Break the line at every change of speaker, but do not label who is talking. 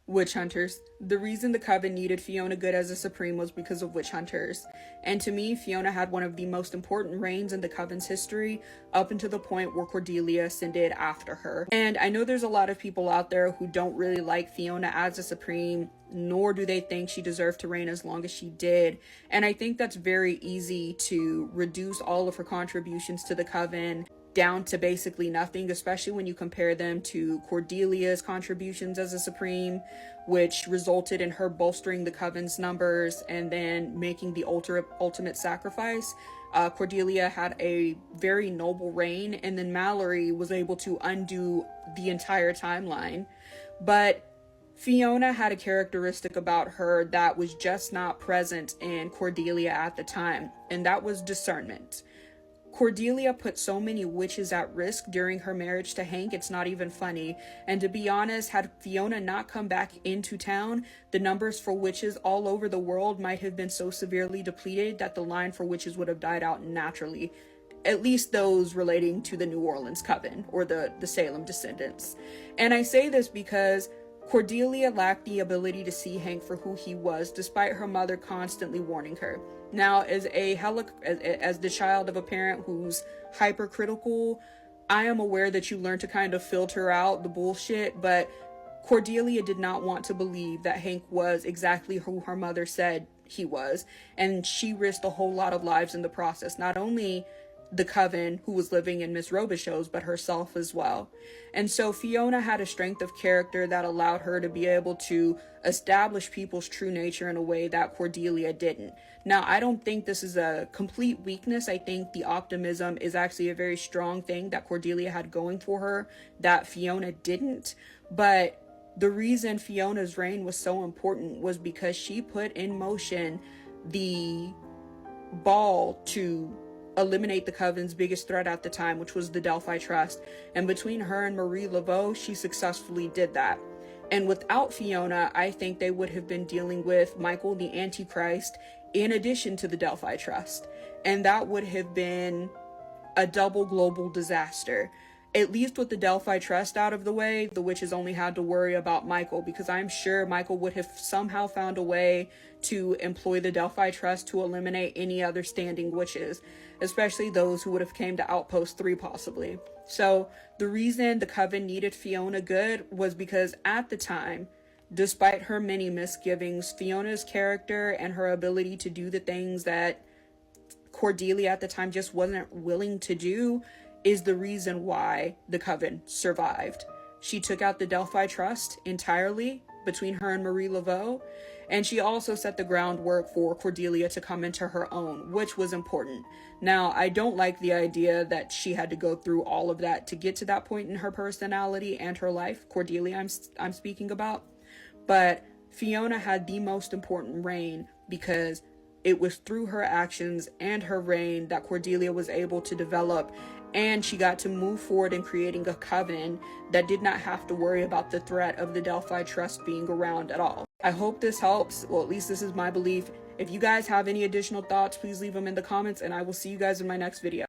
Witch hunters. The reason the coven needed Fiona Goode as a supreme was because of witch hunters. And to me, Fiona had one of the most important reigns in the coven's history, up until the point where Cordelia ascended after her. And I know there's a lot of people out there who don't really like Fiona as a supreme, nor do they think she deserved to reign as long as she did. And I think that's very easy to reduce all of her contributions to the coven down to basically nothing, especially when you compare them to Cordelia's contributions as a supreme, which resulted in her bolstering the coven's numbers and then making the ultimate sacrifice. Cordelia had a very noble reign, and then Mallory was able to undo the entire timeline. But Fiona had a characteristic about her that was just not present in Cordelia at the time, and that was discernment. Cordelia put so many witches at risk during her marriage to Hank, it's not even funny. And to be honest, had Fiona not come back into town, the numbers for witches all over the world might have been so severely depleted that the line for witches would have died out naturally. At least those relating to the New Orleans coven or the Salem descendants. And I say this because Cordelia lacked the ability to see Hank for who he was, despite her mother constantly warning her. Now, as the child of a parent who's hypercritical, I am aware that you learn to kind of filter out the bullshit, but Cordelia did not want to believe that Hank was exactly who her mother said he was, and she risked a whole lot of lives in the process, not only the coven who was living in Miss Robichaux's, but herself as well. And so Fiona had a strength of character that allowed her to be able to establish people's true nature in a way that Cordelia didn't. Now, I don't think this is a complete weakness. I think the optimism is actually a very strong thing that Cordelia had going for her that Fiona didn't. But the reason Fiona's reign was so important was because she put in motion the ball to eliminate the coven's biggest threat at the time, which was the Delphi Trust. And between her and Marie Laveau, she successfully did that. And without Fiona, I think they would have been dealing with Michael the Antichrist in addition to the Delphi Trust. And that would have been a double global disaster. At least with the Delphi Trust out of the way, the witches only had to worry about Michael, because I'm sure Michael would have somehow found a way to employ the Delphi Trust to eliminate any other standing witches, especially those who would have came to Outpost 3 possibly. So the reason the coven needed Fiona Goode was because at the time, despite her many misgivings, Fiona's character and her ability to do the things that Cordelia at the time just wasn't willing to do is the reason why the coven survived. She took out the Delphi Trust entirely between her and Marie Laveau, and she also set the groundwork for Cordelia to come into her own, which was important. Now, I don't like the idea that she had to go through all of that to get to that point in her personality and her life. Cordelia, I'm speaking about. But Fiona had the most important reign because it was through her actions and her reign that Cordelia was able to develop, and she got to move forward in creating a coven that did not have to worry about the threat of the Delphi Trust being around at all. I hope this helps. Well, at least this is my belief. If you guys have any additional thoughts, please leave them in the comments, and I will see you guys in my next video.